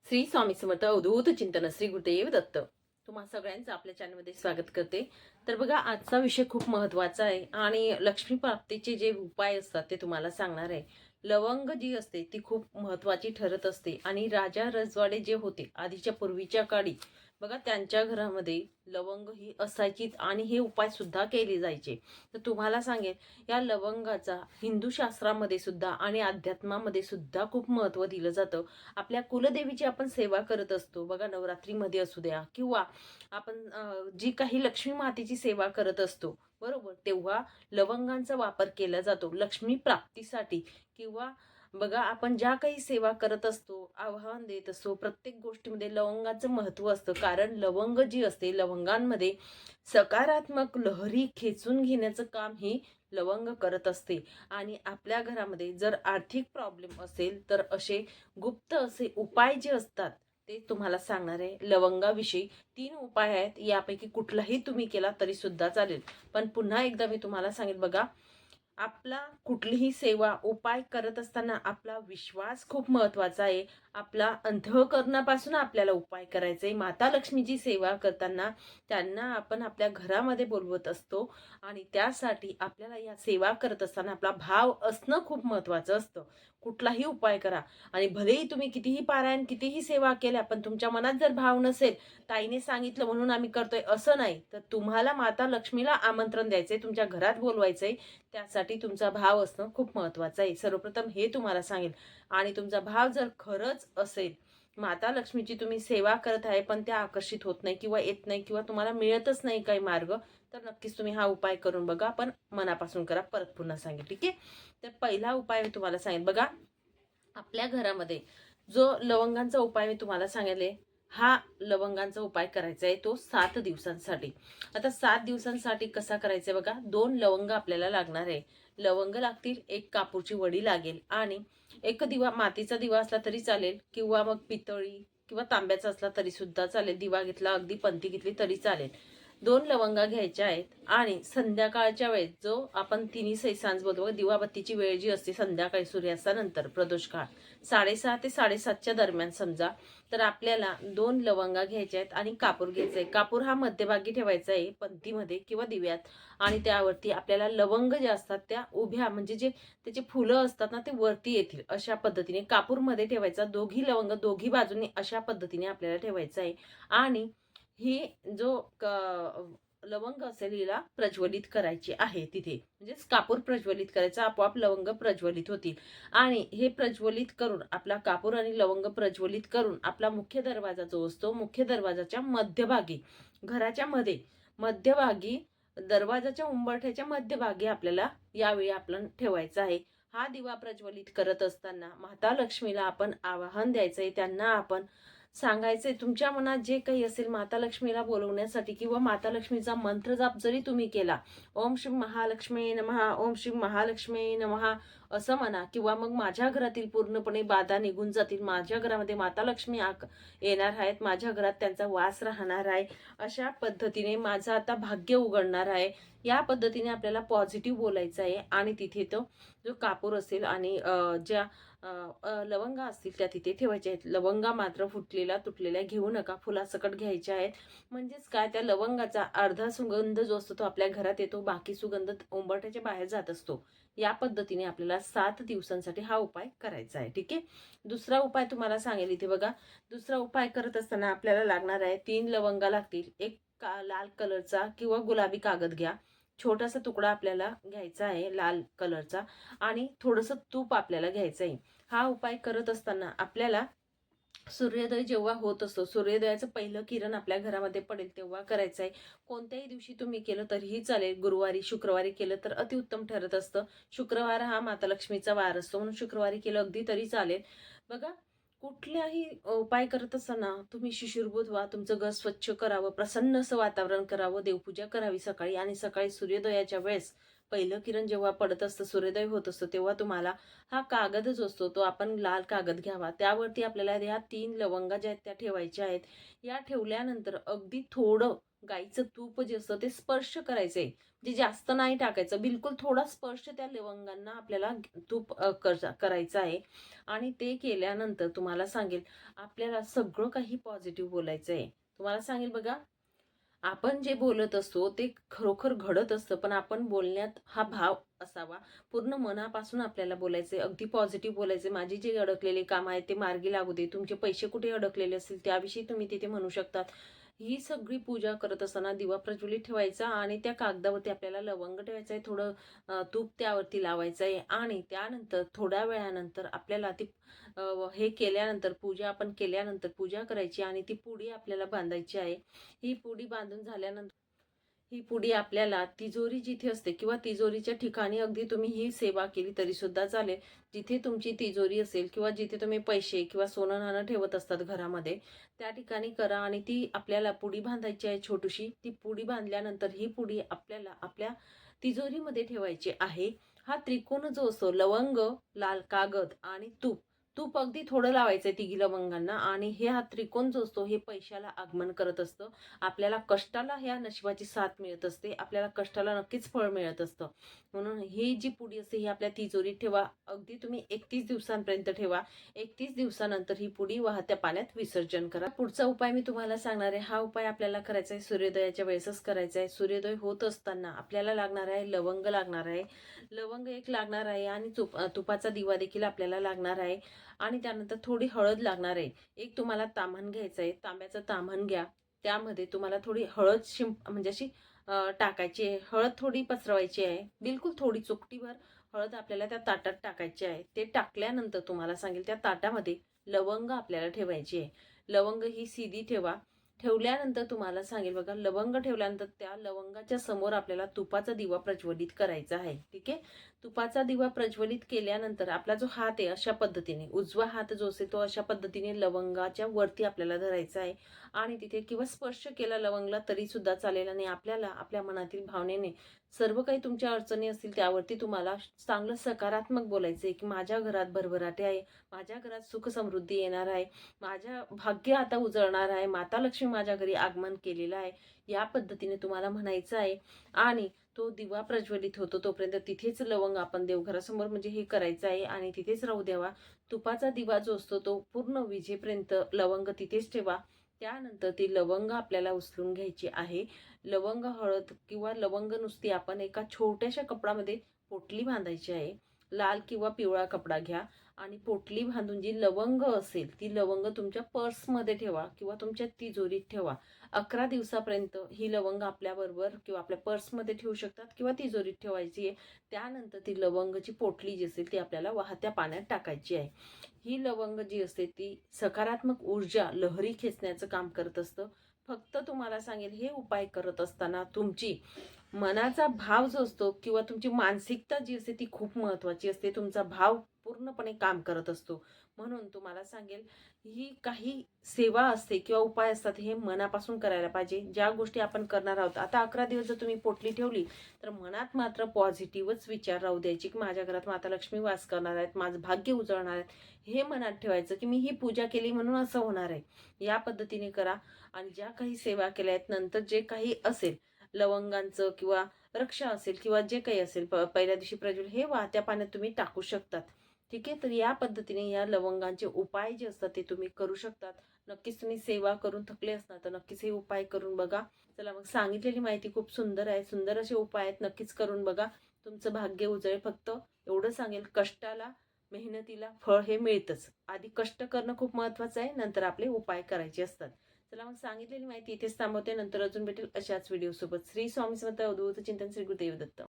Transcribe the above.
श्री स्वामी समर्थ अवधूत चिंतन श्री गुरुदेव दत्त. तुम्हा सगळ्यांचं आपल्या चॅनलमध्ये स्वागत करते. तर बघा, आजचा विषय खूप महत्त्वाचा आहे आणि लक्ष्मी प्राप्तीचे जे उपाय असतात ते तुम्हाला सांगणार आहे. लवंग जी असते ती खूप महत्त्वाची ठरत असते आणि राजा रजवाडे जे होते आधीच्या पूर्वीच्या काळी, बघा त्यांच्या घरामध्ये लवंग ही असायचीच आणि हे उपाय सुद्धा केले जायचे. तर तुम्हाला सांगेल, या लवंगाचा हिंदू शास्त्रामध्ये सुद्धा आणि अध्यात्मामध्ये सुद्धा खूप महत्त्व दिलं जातं. आपल्या कुलदेवीची आपण सेवा करत असतो बघा, नवरात्रीमध्ये असू द्या किंवा आपण जी काही लक्ष्मी मातेची सेवा करत असतो बरोबर, तेव्हा लवंगांचा वापर केला जातो लक्ष्मी प्राप्तीसाठी. किंवा बघा, आपण ज्या काही सेवा करत असतो, आव्हान देत असतो, प्रत्येक गोष्टीमध्ये लवंगाचं महत्त्व असतं. कारण लवंग जी असते, लवंगांमध्ये सकारात्मक लहरी खेचून घेण्याचं काम ही लवंग करत असते. आणि आपल्या घरामध्ये जर आर्थिक प्रॉब्लेम असेल तर असे गुप्त असे उपाय जे असतात ते तुम्हाला सांगणार आहे. लवंगाविषयी 3 उपाय आहेत, यापैकी कुठलाही तुम्ही केला तरी सुद्धा चालेल. पण पुन्हा एकदा मी तुम्हाला सांगेल बघा, आपला कुठलीही सेवा उपाय करत असताना आपला विश्वास खूप महत्वाचा आहे. आपला अंतःकरणापासून आपल्याला उपाय करायचा आहे. माता लक्ष्मीची सेवा करताना त्यांना आपण आपल्या घरामध्ये बोलवत असतो आणि त्यासाठी आपल्याला या सेवा करत असताना आपला भाव असणं खूप महत्वाचं असतं. कुठलाही उपाय करा आणि भलेही तुम्ही कितीही पारायण कितीही सेवा केल्या, पण तुमच्या मनात जर भाव नसेल, ताईने सांगितलं म्हणून आम्ही करतोय असं नाही, तर तुम्हाला माता लक्ष्मीला आमंत्रण द्यायचंय, तुमच्या घरात बोलवायचंय. त्यासाठी तुमचा भाव असणं खूप महत्वाचं आहे. सर्वप्रथम हे तुम्हाला सांगेल. आणि तुमचा भाव जर खरंच असेल, माता लक्ष्मीची तुम्ही सेवा करत आहे पण त्या आकर्षित होत नाही किंवा येत नाही किंवा तुम्हाला मिळतच नाही काही मार्ग, तर नक्कीच तुम्ही हा उपाय करून बघा. पण मनापासून करा, परत पुन्हा सांगेल, ठीक आहे. तर पहिला उपाय मी तुम्हाला सांगेल बघा, आपल्या घरामध्ये जो लवंगांचा उपाय मी तुम्हाला सांगितले, हा लवंगांचा उपाय करायचा आहे तो 7 दिवसांसाठी. आता 7 दिवसांसाठी कसा करायचा बघा, 2 लवंग आपल्याला लागणार आहे. लवंग लागतील, एक कापूरची वडी लागेल आणि एक दिवा, मातीचा दिवा असला तरी चालेल किंवा मग पितळी किंवा तांब्याचा असला तरी सुद्धा चालेल. दिवा घेतला, अगदी पंथी घेतली तरी चालेल. 2 लवंगा घ्यायच्या आहेत आणि संध्याकाळच्या वेळेस जो आपण तिन्ही सांज बोलतो, दिवाबत्तीची वेळ जी असते संध्याकाळी सूर्यास्तानंतर प्रदोष काळ 6:30 ते 7:30च्या दरम्यान समजा, तर आपल्याला 2 लवंगा घ्यायच्या आहेत आणि कापूर घ्यायचा आहे. कापूर हा मध्यभागी ठेवायचा आहे पंथीमध्ये किंवा दिव्यात. आणि त्यावरती आपल्याला लवंग जे असतात त्या उभ्या, म्हणजे जे त्याचे फुलं असतात ना ते वरती येतील अशा पद्धतीने कापूरमध्ये ठेवायचा. दोघी लवंग दोघी बाजूने अशा पद्धतीने आपल्याला ठेवायचं आहे. आणि ही जो लवंग असेल हिला प्रज्वलित करायची आहे तिथे, म्हणजेच कापूर प्रज्वलित करायचा, आपोआप लवंग प्रज्वलित होतील. आणि हे प्रज्वलित करून, आपला कापूर आणि लवंग प्रज्वलित करून, आपला मुख्य दरवाजा जो असतो, मुख्य दरवाजाच्या मध्यभागी, घराच्या मध्ये मध्यभागी, दरवाजाच्या उंबरठ्याच्या मध्यभागी आपल्याला यावेळी आपण ठेवायचा आहे. हा दिवा प्रज्वलित करत असताना माता लक्ष्मीला आपण आवाहन द्यायचंय, त्यांना आपण सांगायचंय तुमच्या मनात जे काही असेल माता लक्ष्मीला बोलवण्यासाठी, किंवा माता लक्ष्मीचा मंत्र जाप जरी तुम्ही केला, ओम श्री महालक्ष्मी नमः, ओम श्री महालक्ष्मी नमः असं म्हणा, किंवा मग माझ्या घरातील पूर्णपणे बाधा निघून जातील, माझ्या घरामध्ये माता लक्ष्मी येणार आहेत, माझ्या घरात त्यांचा वास राहणार आहे, अशा पद्धतीने माझं आता भाग्य उघडणार आहे, या पद्धतीने आपल्याला पॉझिटिव्ह बोलायचं आहे. आणि तिथे तो जो कापूर असेल आणि ज्या लवंगा असतील त्या तिथे ठेवायच्या आहेत. लवंगा मात्र फुटलेला तुटलेल्या घेऊ नका, फुलासकट घ्यायच्या आहेत. म्हणजेच काय, त्या लवंगाचा अर्धा सुगंध जो असतो तो आपल्या घरात येतो, बाकी सुगंध उंबरठ्याच्या बाहेर जात असतो. या पद्धतीने आपल्याला 7 दिवसांसाठी हा उपाय करायचा आहे, ठीक आहे. दुसरा उपाय तुम्हाला सांगेल इथे बघा. दुसरा उपाय करत असताना आपल्याला लागणार आहे, 3 लवंगा लागतील. एक लाल कलरचा किंवा गुलाबी कागद घ्या. छोटासा तुकडा आपल्याला घ्यायचा आहे लाल कलरचा आणि थोडंसं तूप आपल्याला घ्यायचं आहे. हा उपाय करत असताना आपल्याला सूर्योदय जेव्हा होत असतो, सूर्योदयाचं पहिलं किरण आपल्या घरामध्ये पडेल तेव्हा करायचं आहे. कोणत्याही दिवशी तुम्ही केलं तरीही चालेल, गुरुवारी शुक्रवारी केलं तर अतिउत्तम ठरत असतं. शुक्रवार हा माता लक्ष्मीचा वार असतो, म्हणून शुक्रवारी केलं अगदी तरी चालेल. बघा, कुठल्याही उपाय करत असताना तुम्ही शुचिर्भूत व्हा, तुमचं घर स्वच्छ करावं, प्रसन्न असं वातावरण करावं, देवपूजा करावी सकाळी. आणि सकाळी सूर्योदयाच्या वेळेस पहिलं किरण जेव्हा पडत असतं, सूर्योदय होत असतो, तेव्हा तुम्हाला हा कागद जो असतो तो आपण लाल कागद घ्यावा. त्यावरती आपल्याला ह्या 3 लवंगा ज्या आहेत त्या ठेवायच्या आहेत. या ठेवल्यानंतर अगदी थोडं गाईचं तूप जे असतं ते स्पर्श करायचंय, म्हणजे जास्त नाही टाकायचं, बिलकुल थोडा स्पर्श त्या लवंगांना आपल्याला तूप करायचं आहे. आणि ते केल्यानंतर तुम्हाला सांगेल, आपल्याला सगळं काही पॉझिटिव्ह बोलायचं आहे. तुम्हाला सांगेल बघा, आपण जे बोलत असतो ते खरोखर घडत असतं, पण आपण बोलण्यात हा भाव असावा. पूर्ण मनापासून आपल्याला बोलायचंय, अगदी पॉझिटिव्ह बोलायचंय. माझे जे अडकलेले काम आहे ते मार्गी लागू दे. तुमचे पैसे कुठे अडकलेले असतील त्याविषयी तुम्ही तिथे म्हणू शकतात. ही सगळी पूजा करत असताना दिवा प्रज्वलित ठेवायचा आणि त्या कागदावरती आपल्याला लवंग ठेवायचं आहे, थोडं तूप त्यावरती लावायचं आहे आणि त्यानंतर थोड्या वेळानंतर आपल्याला ती हे केल्यानंतर, पूजा आपण केल्यानंतर पूजा करायची आणि ती पुडी आपल्याला बांधायची आहे. ही पुडी बांधून झाल्यानंतर ही पुडी आपल्याला तिजोरी जिथे असते किंवा तिजोरीच्या ठिकाणी अगदी तुम्ही ही सेवा केली तरी सुद्धा चालेल. जिथे तुमची तिजोरी असेल किंवा जिथे तुम्ही पैसे किंवा सोनं नाणं ठेवत असतात घरामध्ये, त्या ठिकाणी करा आणि ती आपल्याला पुडी बांधायची आहे छोटीशी. ती पुडी बांधल्यानंतर ही पुडी आपल्याला आपल्या तिजोरीमध्ये ठेवायची आहे. हा त्रिकोण जो असतो, लवंग, लाल कागद आणि तूप, तूप अगदी थोडं लावायचंय तिघी लवंगांना आणि हे हा त्रिकोण जो असतो हे पैशाला आगमन करत असतं. आपल्याला कष्टाला ह्या नशिबाची साथ मिळत असते. आपल्याला कष्टाला नक्कीच फळ मिळत असतं. म्हणून ही जी पुडी असते ही आपल्या तिजोरीत ठेवा. अगदी तुम्ही 31 दिवसांपर्यंत ठेवा. 31 दिवसानंतर ही पुडी वाहत्या पाण्यात विसर्जन करा. पुढचा उपाय मी तुम्हाला सांगणार आहे. हा उपाय आपल्याला करायचा आहे सूर्योदयाच्या वेळेसच करायचा आहे. सूर्योदय होत असताना आपल्याला लागणार आहे लवंग लागणार आहे. लवंग एक लागणार आहे आणि तुपाचा दिवा देखील आपल्याला लागणार आहे आणि त्यानंतर थोडी हळद लागणार आहे. एक तुम्हाला ताम्हण घ्यायचं आहे. तांब्याचं ताम्हण घ्या. त्यामध्ये तुम्हाला थोडी हळद म्हणजे अशी टाकायची आहे. हळद थोडी पसरवायची आहे. बिलकुल थोडी चुटकीभर हळद आपल्याला त्या ताटात टाकायची आहे. ते टाकल्यानंतर तुम्हाला सांगेल त्या ताटामध्ये लवंग आपल्याला ठेवायची आहे. लवंग ही सीधी ठेवा. ठेवल्यानंतर तुम्हाला सांगेल बघा, लवंग ठेवल्यानंतर त्या लवंगाच्या समोर आपल्याला तुपाचा दिवा प्रज्वलित करायचा आहे. ठीक आहे. तुपाचा दिवा प्रज्वलित केल्यानंतर आपला जो हात आहे अशा पद्धतीने, उजवा हात जो असेल तो अशा पद्धतीने लवंगाच्या वरती आपल्याला धरायचा आहे आणि तिथे किंवा स्पर्श केला लवंगला तरी सुद्धा चालेल आणि आपल्याला आपल्या मनातील भावनेने सर्व काही तुमच्या अडचणी असतील त्यावरती तुम्हाला चांगलं सकारात्मक बोलायचं आहे की माझ्या घरात भरभराटे आहे, माझ्या घरात सुख समृद्धी येणार आहे, माझ्या भाग्य आता उजळणार आहे, माता लक्ष्मी माझ्या घरी आगमन केलेलं आहे, या पद्धतीने तुम्हाला म्हणायचं आहे. आणि तो दिवा प्रज्वलित होतो तोपर्यंत तिथेच लवंग आपण देवघरासमोर म्हणजे हे करायचं आहे आणि तिथेच राहू द्यावा. तुपाचा दिवा जो असतो तो पूर्ण विझेपर्यंत लवंग तिथेच ठेवा. त्यानंतर ती लवंग आपल्याला उचलून घ्यायची आहे. लवंग, हळद किंवा लवंग नुसती आपण एका छोट्याशा कपडामध्ये पोटली बांधायची आहे. लाल किंवा पिवळा कपडा घ्या आणि पोटली बांधून जी लवंग असेल ती लवंग तुमच्या पर्समध्ये ठेवा किंवा तुमच्या तिजोरीत ठेवा. 11 दिवसापर्यंत ही लवंग आपल्याबरोबर किंवा आपल्या पर्समध्ये ठेवू शकतात किंवा तिजोरीत ठेवायची आहे. त्यानंतर ती लवंगची पोटली जी असेल ती आपल्याला वाहत्या पाण्यात टाकायची आहे. ही लवंग जी असते ती सकारात्मक ऊर्जा लहरी खेचण्याचं काम करत असतं. फक्त तुम्हाला सांगेल, हे उपाय करत असताना तुमची मनाचा भाव जो असतो किंवा तुमची मानसिकता जी असते ती खूप महत्त्वाची असते. तुमचा भाव पूर्णपणे काम करत असतो. म्हणून तुम्हाला सांगेल, ही काही सेवा असते किंवा उपाय असतात हे मनापासून करायला पाहिजे. ज्या गोष्टी आपण करणार आहोत, आता 11 दिवस जर तुम्ही पोटली ठेवली तर मनात मात्र पॉझिटिव्हच विचार राहू द्यायचे की माझ्या घरात माता लक्ष्मी वास करणार आहेत, माझं भाग्य उजळणार आहे. हे मनात ठेवायचं की मी ही पूजा केली म्हणून असं होणार आहे. या पद्धतीने करा आणि ज्या काही सेवा केल्या आहेत नंतर जे काही असेल लवंगांचं किंवा रक्षा असेल किंवा जे काही असेल पहिल्या दिवशी प्रज्वल हे वाहत्या पाण्यात तुम्ही टाकू शकतात. ठीक आहे. तर या पद्धतीने या लवंगांचे उपाय जे असतात ते तुम्ही करू शकतात. नक्कीच तुम्ही सेवा करून थकले असणार तर नक्कीच हे उपाय करून बघा. चला मग, सांगितलेली माहिती खूप सुंदर आहे. सुंदर असे उपाय आहेत, नक्कीच करून बघा. तुमचं भाग्य उजळेल. फक्त एवढं सांगेल, कष्टाला मेहनतीला फळ हे मिळतंच. आधी कष्ट करणं खूप महत्वाचं आहे, नंतर आपले उपाय करायचे असतात. चला मग, सांगितलेली माहिती इथेच थांबवते. नंतर अजून भेटेल अशाच व्हिडिओ सोबत. श्री स्वामी समर्थ. अवधूत चिंतन. श्री गुरुदेव दत्त.